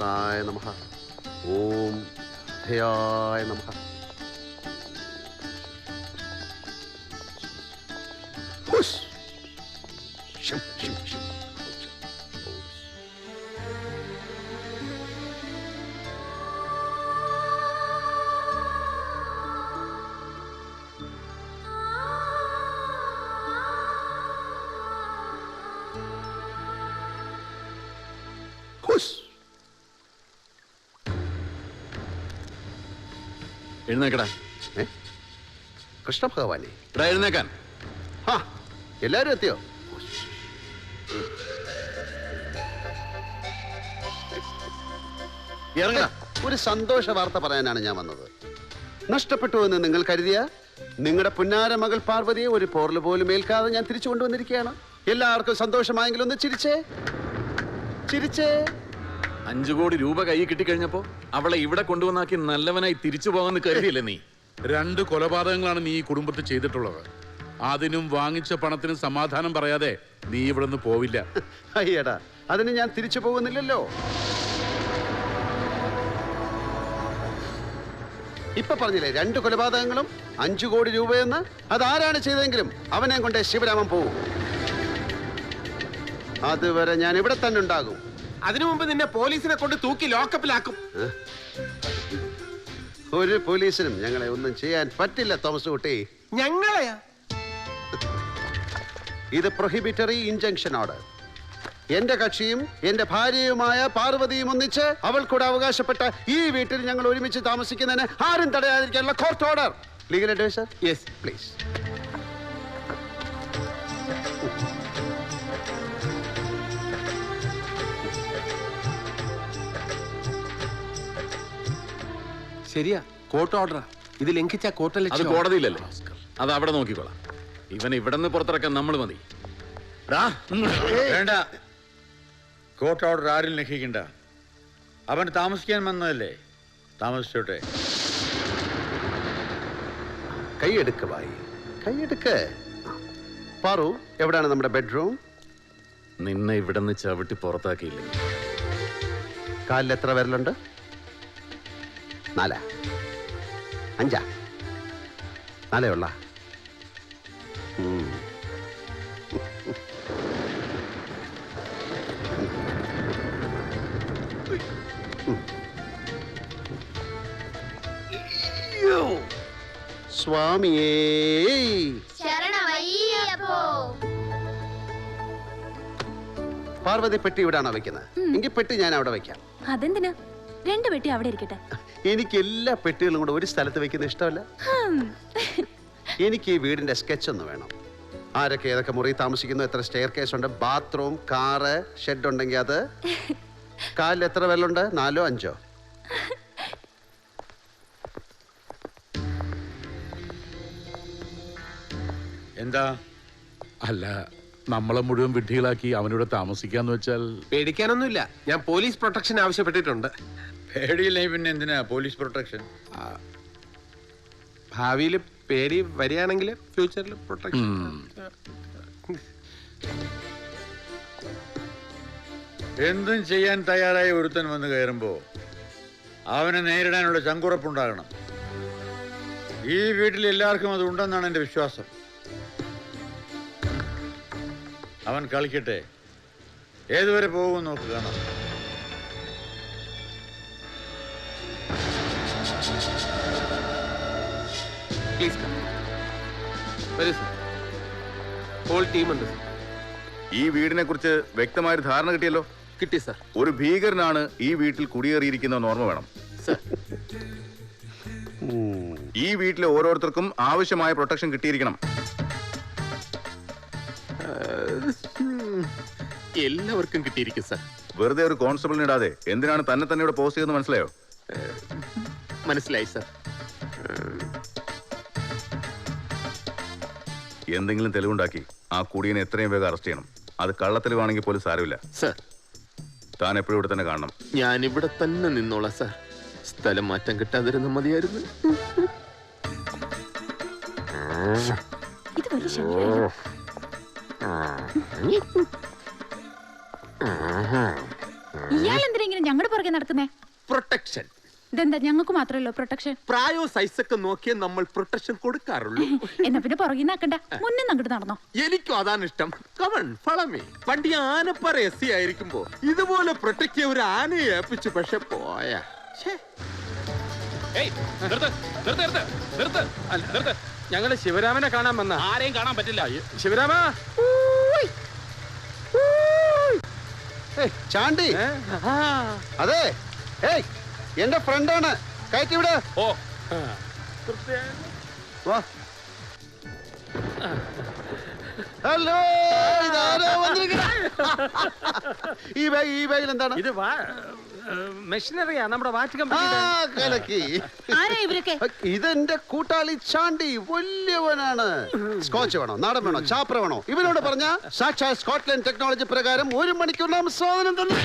തായ നമഃ. ഓം ധ്യായ നമഃ. ഹുസ്. ശം ശം ശം. എഴുന്നേക്കടാ. കൃഷ്ണ ഭഗവാനെ, എഴുന്നേക്കാൻ. എല്ലാരും എത്തിയോ? ഇറങ്ങടാ. ഒരു സന്തോഷ വാർത്ത പറയാനാണ് ഞാൻ വന്നത്. നഷ്ടപ്പെട്ടു എന്ന് നിങ്ങൾ കരുതിയ നിങ്ങളുടെ പുന്നാര മകൾ പാർവതിയെ ഒരു പോർല് പോലും ഏൽക്കാതെ ഞാൻ തിരിച്ചു കൊണ്ടുവന്നിരിക്കുകയാണ്. എല്ലാവർക്കും സന്തോഷമായെങ്കിലും ഒന്ന് ചിരിച്ചേ, ചിരിച്ചേ. 5 കോടി രൂപ കൈ കിട്ടിക്കഴിഞ്ഞപ്പോ അവളെ ഇവിടെ കൊണ്ടുവന്നാക്കി നല്ലവനായി തിരിച്ചു പോകാന്ന് കരുതിയില്ലേ നീ? 2 കൊലപാതകങ്ങളാണ് നീ ഈ കുടുംബത്തിൽ ചെയ്തിട്ടുള്ളത്. അതിനും വാങ്ങിച്ച പണത്തിനും സമാധാനം പറയാതെ നീ ഇവിടെ നിന്ന് പോവില്ല. അയ്യടാ, അതിന് ഞാൻ തിരിച്ചു പോകുന്നില്ലല്ലോ. ഇപ്പൊ പറഞ്ഞില്ലേ 2 കൊലപാതകങ്ങളും 5 കോടി രൂപയെന്ന്. അതാരാണ് ചെയ്തതെങ്കിലും അവനെ കൊണ്ട് ശിവരാമൻ പോവും. അതുവരെ ഞാൻ ഇവിടെ തന്നെ ഉണ്ടാകും. അതിനു മുമ്പ് നിന്നെ പോലീസിനെ കൊണ്ട് തൂക്കി ലോക്കപ്പിലാക്കും. ഒരു പോലീസിനും ഞങ്ങളെ ഒന്നും ചെയ്യാൻ പറ്റില്ല തോമസ് കുട്ടി. ഞങ്ങളെയാ? ഇത് പ്രൊഹിബിറ്ററി ഇൻജങ്ഷൻ ഓർഡർ. എന്റെ കക്ഷിയും എന്റെ ഭാര്യയുമായ പാർവതിയും ഒന്നിച്ച് അവൾക്കൂടെ അവകാശപ്പെട്ട ഈ വീട്ടിൽ ഞങ്ങൾ ഒരുമിച്ച് താമസിക്കുന്നതിന് ആരും തടയാതിരിക്കാനുള്ള court order. Legal adviser? Yes please. ശരിയാ, കോർട്ട് ഓർഡറാ. ഇത് ലംഘിച്ച കോർട്ടല്ലേ? അത് കോടതിയില്ലല്ലേ, അത് അവിടെ നോക്കിക്കോളാം. ഇവൻ ഇവിടെ നിന്ന് പുറത്തിറക്കാൻ നമ്മൾ മതി. വേണ്ട, കോർട്ട് ഓർഡർ ആരും ലംഘിക്കണ്ട. അവൻ താമസിക്കാൻ വന്നതല്ലേ, താമസിച്ചോട്ടെ. കൈയെടുക്ക് വായി, കൈയെടുക്ക്. പാറു, എവിടെയാണ് നമ്മുടെ ബെഡ്റൂം? നിന്നെ ഇവിടെ നിന്ന് ചവിട്ടി പുറത്താക്കിയില്ലേ? കാലിൽ എത്ര വിരലുണ്ട്? 4, 5, 4 ഉള്ള. സ്വാമിയേ ശരണമയ്യപ്പോ. പാർവതി പെട്ടി ഇവിടാണോ വെക്കുന്നത്? എങ്കിൽ പെട്ടി ഞാൻ അവിടെ വെക്കാം. അതെന്തിനാ? 2 പെട്ടി അവിടെ ഇരിക്കട്ടെ. എനിക്ക് എല്ലാ പെട്ടികളും കൂടെ ഒരു സ്ഥലത്ത് വെക്കുന്ന ഇഷ്ടമല്ല. എനിക്ക് ഈ വീടിന്റെ സ്കെച്ച് ഒന്ന് വേണം. ആരൊക്കെ ഏതൊക്കെ മുറി താമസിക്കുന്നു, എത്ര സ്റ്റെയർ കേസ് ഉണ്ട്, ബാത്റൂം, കാറ്, ഷെഡ് ഉണ്ടെങ്കിൽ അത്. കാലിൽ എത്ര വിരലുണ്ട്? 4, 5? എന്താ? അല്ല, നമ്മളെ മുഴുവൻ വിഡ്ഢികളാക്കി അവനിവിടെ താമസിക്കാന്ന് വെച്ചാൽ? പേടിക്കാനൊന്നുമില്ല. ഞാൻ പോലീസ് പ്രൊട്ടക്ഷൻ ആവശ്യപ്പെട്ടിട്ടുണ്ട്. പേടിയില്ലേ പിന്നെ എന്തിനാ പോലീസ് പ്രൊട്ടക്ഷൻ? ഭാവിയിൽ പേടി വരികയാണെങ്കിൽ ഫ്യൂച്ചറിൽ പ്രൊട്ടക്ഷൻ. എന്തും ചെയ്യാൻ തയ്യാറായ ഒരുത്തൻ വന്ന് കയറുമ്പോ അവനെ നേരിടാനുള്ള ചങ്കുറപ്പുണ്ടാകണം. ഈ വീട്ടിൽ എല്ലാവർക്കും അത് ഉണ്ടെന്നാണ് എൻ്റെ വിശ്വാസം. അവൻ കളിക്കട്ടെ, ഏതുവരെ പോകും നോക്ക് കാണാം. ഈ വീടിനെ കുറിച്ച് വ്യക്തമായൊരു ധാരണ കിട്ടിയല്ലോ? കിട്ടി സർ. ഒരു ഭീകരനാണ് ഈ വീട്ടിൽ കുടിയേറിയിരിക്കുന്ന ഓർമ്മ വേണം. ഈ വീട്ടിലെ ഓരോരുത്തർക്കും ആവശ്യമായ പ്രൊട്ടക്ഷൻ കിട്ടിയിരിക്കണം. എല്ലാവർക്കും കിട്ടിയിരിക്കും സർ. വെറുതെ ഒരു കോൺസ്റ്റബിളിന് ഇടാതെ എന്തിനാണ് തന്നെ തന്നെ ഇവിടെ പോസ്റ്റ് ചെയ്തെന്ന് മനസ്സിലായോ? മനസ്സിലായി സർ. എന്തെങ്കിലും തെളിവുണ്ടാക്കി ആ കുടിയനെ എത്രയും വേഗം അറസ്റ്റ് ചെയ്യണം. അത് കള്ളത്തെളിവാണെങ്കിൽ പോലും സാരമില്ല സർ. താൻ എപ്പോഴും ഇവിടെ തന്നെ കാണണം. ഞാൻ ഇവിടെ തന്നെ നിന്നോളാം സർ. സ്ഥലം മാറ്റം കിട്ടാതിരുന്ന മതിയായിരുന്നു. ഇത് വലിയ ശല്യമായിരുന്നു. ഇയാൾ എന്തിനാ എന്തിനാ ഞങ്ങളുടെ പുറകെ നടക്കുന്നേ? പ്രൊട്ടക്ഷൻ. ഇതെന്താ ഞങ്ങൾക്ക് മാത്രമല്ലോ പ്രൊട്ടക്ഷൻ? പ്രായവും സൈസൊക്കെ നോക്കിയേ നമ്മൾ പ്രൊട്ടക്ഷൻ കൊടുക്കാറുള്ളൂ. എന്നാ പിന്നെ പുറകെ നടക്കണ്ട, മുന്നേ അങ്ങോട്ട് നടന്നോ. എനിക്കും അതാണ് ഇഷ്ടം. കമൺ ഫളമേ. പണ്ട് ഈ ആനപ്പാറ എസ് ആയിരിക്കുമ്പോ ഇതുപോലെ പ്രൊട്ടക്ട് ചെയ്യാൻ ഒരു ആനയെ ഏൽപ്പിച്ചു. പക്ഷെ പോയാ ഞങ്ങള് ശിവരാമനെ കാണാൻ വന്ന. ആരെയും കാണാൻ പറ്റില്ല. ശിവരാമ ചാണ്ടി, അതെ, ഏയ് എന്റെ ഫ്രണ്ടാണ്, കയറ്റി വിട്. ഓ വാ. ഹലോ, ഇതാരോ വന്നിരിക്കുന്നു. ഈ ബാഗിൽ എന്താണ്? ഇത് മെഷീനറിയാ, നമ്മുടെ വാച്ച് ആ, കമ്പനി. കലക്കി. ആരാ ഇവരൊക്കെ? ഇതെന്റെ കൂട്ടാളി ചാണ്ടി, വലിയവനാണ്. സ്കോച്ച് വേണോ, നാടൻ വേണോ, ചാപ്ര വേണോ? ഇവനോട് പറഞ്ഞ സാക്ഷാൽ സ്കോട്ട്ലൻഡ് ടെക്നോളജി പ്രകാരം 1 മണിക്കൂറിനാം സാധനം തന്നെ.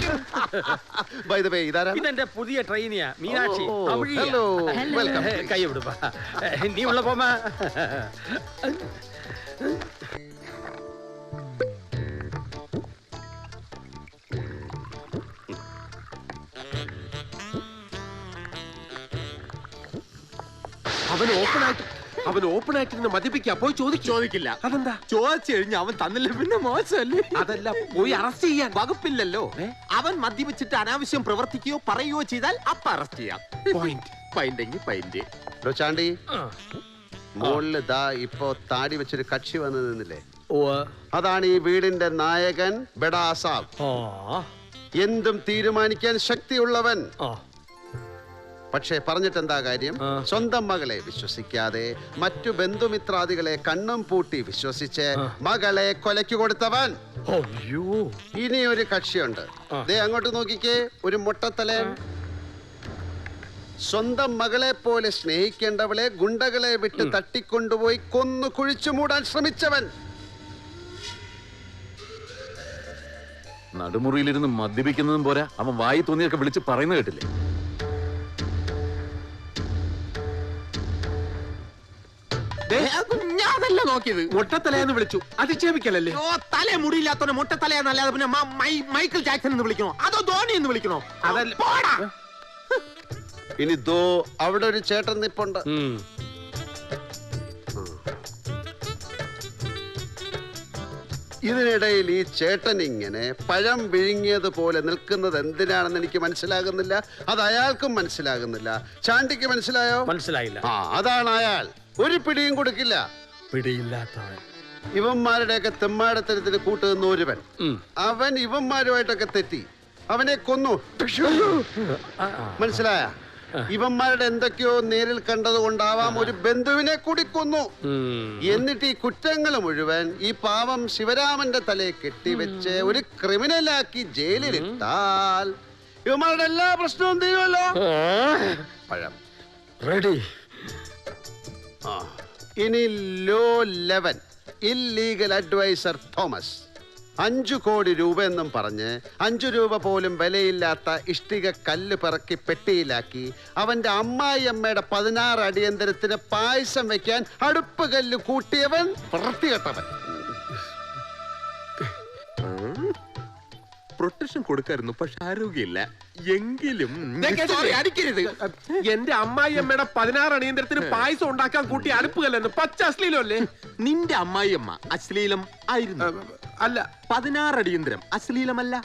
ബൈ ദ വേ, ഇതാരാ? ഇതെന്റെ പുതിയ ട്രെയിനിയാ, മീനാക്ഷി. Hello, welcome. കൈ വിടുപ്പാ, നീ ഉള്ള പോമാ. അവൻ ഓപ്പൺ ആയിട്ട് മദ്യപിക്കാ. പോയി ചോദിക്കില്ല. അതെന്താ? ചോദിച്ചു കഴിഞ്ഞാൽ അവൻ തന്നില്ല പിന്നെ മോശമല്ലേ? അതല്ല, പോയി അറസ്റ്റ് ചെയ്യാൻ വകുപ്പില്ലല്ലോ. അവൻ മദ്യപിച്ചിട്ട് അനാവശ്യം പ്രവർത്തിക്കുകയോ പറയുകയോ ചെയ്താൽ അപ്പ അറസ്റ്റ് ചെയ്യാം. പോയിന്റ്. ചാണ്ടി, മുകളില് ദാ ഇപ്പൊ താടി വെച്ചൊരു കക്ഷി വന്ന് നിന്നില്ലേ? അതാണ് ഈ വീടിന്റെ നായകൻ, ബഡാ സാബ്. എന്തും തീരുമാനിക്കാൻ ശക്തിയുള്ളവൻ. പക്ഷേ പറഞ്ഞിട്ടെന്താ കാര്യം? സ്വന്തം മകളെ വിശ്വസിക്കാതെ മറ്റു ബന്ധുമിത്രാദികളെ കണ്ണും പൂട്ടി വിശ്വസിച്ച് മകളെ കൊലയ്ക്ക് കൊടുത്തവൻ. ഇനി ഒരു കക്ഷിയുണ്ട്, ദേ അങ്ങോട്ട് നോക്കിക്കേ, ഒരു മുട്ടത്തലയൻ. സ്വന്തം മകളെ പോലെ സ്നേഹിക്കേണ്ടവളെ ഗുണ്ടകളെ വിട്ട് തട്ടിക്കൊണ്ടുപോയി കൊന്നു കുഴിച്ചു മൂടാൻ ശ്രമിച്ചവൻ. നടുമുറിയിലിരുന്ന് മദ്യപിക്കുന്നതും പോരാ, അവൻ വായി തോന്നിയൊക്കെ വിളിച്ച് പറയുന്നത് കേട്ടില്ലേ? ഞാനല്ല നോക്കിയത്. മുട്ടത്തലയെന്ന് വിളിച്ചു, അധിക്ഷേപിക്കലല്ലേ? തല മുടിയില്ലാത്തവനെ മുട്ടത്തലയെന്നല്ലാതെ പിന്നെ മൈക്കിൾ ജാക്സൺ എന്ന് വിളിക്കണോ, അതോ ധോണി എന്ന് വിളിക്കണോ? അതല്ല. ഇനി ദോ അവിടെ ഒരു ചേട്ടൻ നിപ്പുണ്ട്. ഇതിനിടയിൽ ഈ ചേട്ടൻ ഇങ്ങനെ പഴം വിഴുങ്ങിയതുപോലെ നിൽക്കുന്നത് എന്തിനാണെന്ന് എനിക്ക് മനസ്സിലാകുന്നില്ല. അത് അയാൾക്കും മനസ്സിലാകുന്നില്ല. ചാണ്ടിക്ക് മനസ്സിലായോ? മനസ്സിലായില്ല. ആ, അതാണ് അയാൾ. ഒരു പിടിയും കൊടുക്കില്ല. പിടിയില്ലാത്തവൻ. ഇവന്മാരുടെയൊക്കെ തെമ്മാടത്തരത്തിന് കൂട്ടുന്ന ഒരുവൻ. അവൻ ഇവന്മാരുമായിട്ടൊക്കെ തെറ്റി അവനെ കൊന്നു. മനസ്സിലായ? ഇവന്മാരുടെ എന്തൊക്കെയോ നേരിൽ കണ്ടത് കൊണ്ടാവാം ഒരു ബന്ധുവിനെ കൂടി കൊന്നു. എന്നിട്ട് ഈ കുറ്റങ്ങൾ മുഴുവൻ ഈ പാവം ശിവരാമന്റെ തലയെ കെട്ടിവെച്ച് ഒരു ക്രിമിനലാക്കി ജയിലിലിട്ടാൽ ഇവന്മാരുടെ എല്ലാ പ്രശ്നവും തീരുമല്ലോ. പഴം റെഡി. ഇനി ലോ 11 ഇല്ലീഗൽ അഡ്വൈസർ തോമസ് 5 കോടി രൂപ എന്നും പറഞ്ഞ് 5 രൂപ പോലും വിലയില്ലാത്ത ഇഷ്ടിക കല്ല് പിറക്കി പെട്ടിയിലാക്കി അവന്റെ അമ്മായിയമ്മയുടെ 16 അടിയന്തരത്തിന് പായസം വെക്കാൻ അടുപ്പ് കല്ല് കൂട്ടിയവൻ, വൃത്തികെട്ടവൻ. പ്രൊട്ടക്ഷൻ കൊടുക്കായിരുന്നു, പക്ഷെ ആരോഗ്യമില്ല. എങ്കിലും അടിക്കരുത്. എന്റെ അമ്മായിയമ്മയുടെ 16 അടിയന്തരത്തിന് പായസം ഉണ്ടാക്കാൻ കൂട്ടി അടുപ്പുകല്ലെന്ന് പച്ച അശ്ലീലമല്ലേ? നിന്റെ അമ്മായിയമ്മ അശ്ലീലം ആയിരുന്നു. അല്ല, 16 അടിയന്തരം അശ്ലീലമല്ല,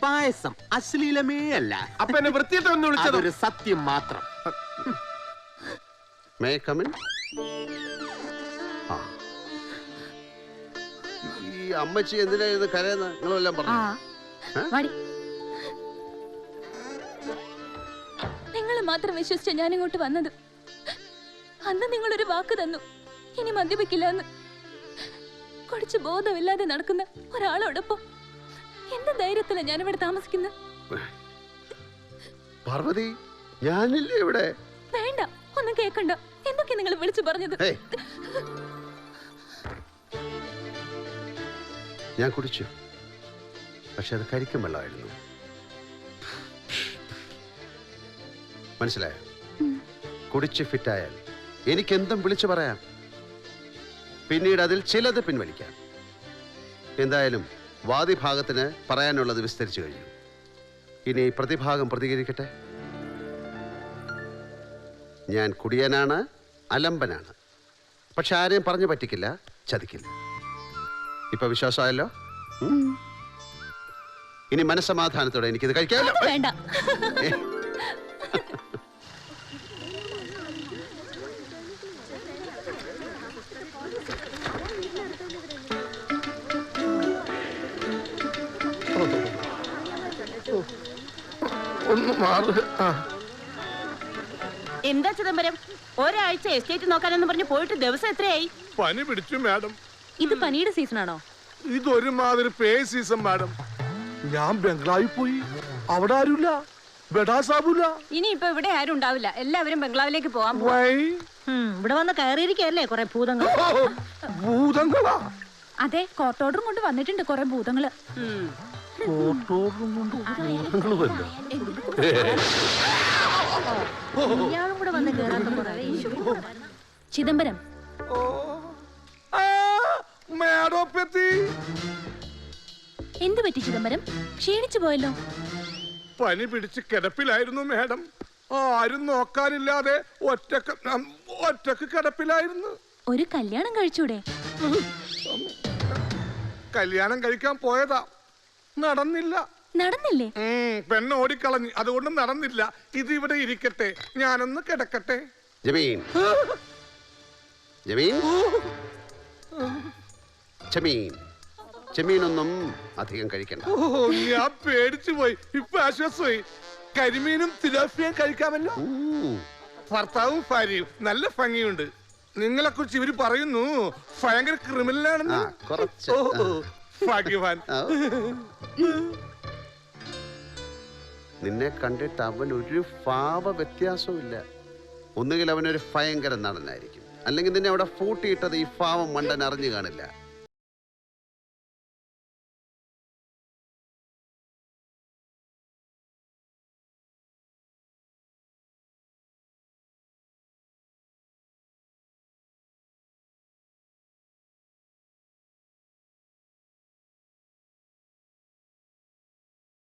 പായസം അശ്ലീലമേ അല്ല. അപ്പൊ എന്നെ വൃത്തിയിട്ടൊന്ന് വിളിച്ചത് ഒരു സത്യം മാത്രം. May I come in? ഈ അമ്മച്ചി എന്തിനാ ഇത് കരയുന്ന? നിങ്ങളെല്ലാം പറഞ്ഞു. നിങ്ങൾ മാത്രം വിശ്വസിച്ച ഞാൻ ഇങ്ങോട്ട് വന്നത്. അന്ന് നിങ്ങളൊരു വാക്ക് തന്നു, ഇനി മദ്യപിക്കില്ല എന്ന്. കുടിച്ച് ബോധമില്ലാതെ നടക്കുന്ന ഒരാളോടൊപ്പം എന്ത് ധൈര്യത്തിലാണ് ഞാനിവിടെ താമസിക്കുന്നത്? പാർവതി, ഞാനില്ലേ ഇവിടെ? വേണ്ട, ഒന്നും കേൾക്കണ്ട. എന്തൊക്കെ നിങ്ങൾ വിളിച്ചു പറഞ്ഞത്? ഞാൻ കുടിച്ചു, പക്ഷെ അത് കരിക്കും വെള്ളമായിരുന്നു. മനസ്സിലായോ? കുടിച്ച് ഫിറ്റായാൽ എനിക്കെന്തും വിളിച്ചു പറയാം, പിന്നീട് അതിൽ ചിലത് പിൻവലിക്കാം. എന്തായാലും വാദിഭാഗത്തിന് പറയാനുള്ളത് വിസ്തരിച്ചു കഴിഞ്ഞു. ഇനി പ്രതിഭാഗം പ്രതികരിക്കട്ടെ. ഞാൻ കുടിയനാണ്, അലമ്പനാണ്. പക്ഷെ ആരെയും പറഞ്ഞു പറ്റിക്കില്ല, ചതിക്കില്ല. ഇപ്പൊ വിശ്വാസമായല്ലോ? ഇനി മനസ്സമാധാനത്തോടെ എനിക്കിത് കഴിക്കാമല്ലോ. വേണ്ട. ഒന്ന് മാറ്. എന്താ ചിദംബരം, ഒരാഴ്ച എസ്റ്റേറ്റ് നോക്കാനെന്ന് പറഞ്ഞ് പോയിട്ട് ദിവസം എത്രയായി? പനി പിടിച്ചു മാഡം. ഇത് പനിയുടെ സീസണാണോ? ഇതൊരുമാതിരി പേ സീസൺ മാഡം. ഞാൻ ബംഗ്ലാവിൽ പോയി, അവിടെ ആരുമില്ല, ബെഡാ സാബുല. ഇനി ഇപ്പൊ ഇവിടെ ആരും ഉണ്ടാവില്ല, എല്ലാവരും ബംഗ്ലാവിലേക്ക് പോവാൻ പോവാ. വൈ? ഇവിടെ വന്ന് കയറിയിരിക്കല്ലേ കുറെ ഭൂതങ്ങൾ. ഭൂതങ്ങളാ? അതെ, കോർട്ട് ഓർഡറും കൊണ്ട് വന്നിട്ടുണ്ട് കുറെ ഭൂതങ്ങള്. ഇയാളും കൂടെ വന്ന് കേറാത്ത കുറെ. ചിദംബരം, എന്തു പറ്റി ചിദംബരം? ക്ഷീണിച്ചു പോയല്ലോ. പനി പിടിച്ച് കിടപ്പിലായിരുന്നു മാഡം. ആരും നോക്കാനില്ലാതെ ഒറ്റക്ക് കിടപ്പിലായിരുന്നു. ഒരു കല്യാണം കഴിച്ചൂടെ? കല്യാണം കഴിക്കാൻ പോയതാ, നടന്നില്ല. നടന്നില്ലേ? പെണ്ണ് ഓടിക്കളഞ്ഞു, അതുകൊണ്ട് നടന്നില്ല. ഇത് ഇവിടെ ഇരിക്കട്ടെ, ഞാനൊന്ന് കിടക്കട്ടെ. ജമീൻ, ജമീൻ, ചെമീൻ, ചെമീനൊന്നും അധികം കഴിക്കണ്ട. ഞാൻ പേടിച്ചു പോയി, ഇപ്പൊ ആശ്വാസമായി. കരിമീനും തിലാപ്പിയും കഴിക്കാമല്ലോ. ഭർത്താവും ഭാര്യയും നല്ല ഭംഗിയുണ്ട്. നിങ്ങളെ കുറിച്ച് ഇവര് പറയുന്നു ഭയങ്കര ക്രിമിനലാണെന്ന്. കുറച്ച് ഭാഗ്യവാൻ. നിന്നെ കണ്ടിട്ട് അവൻ ഒരു ഭാവ വ്യത്യാസവും ഇല്ല. ഒന്നുകിൽ അവനൊരു ഭയങ്കര നടനായിരിക്കും, അല്ലെങ്കിൽ നിന്നെ അവിടെ പൂട്ടിയിട്ടത് ഈ ഭാവം മണ്ടൻ അറിഞ്ഞു കാണില്ല.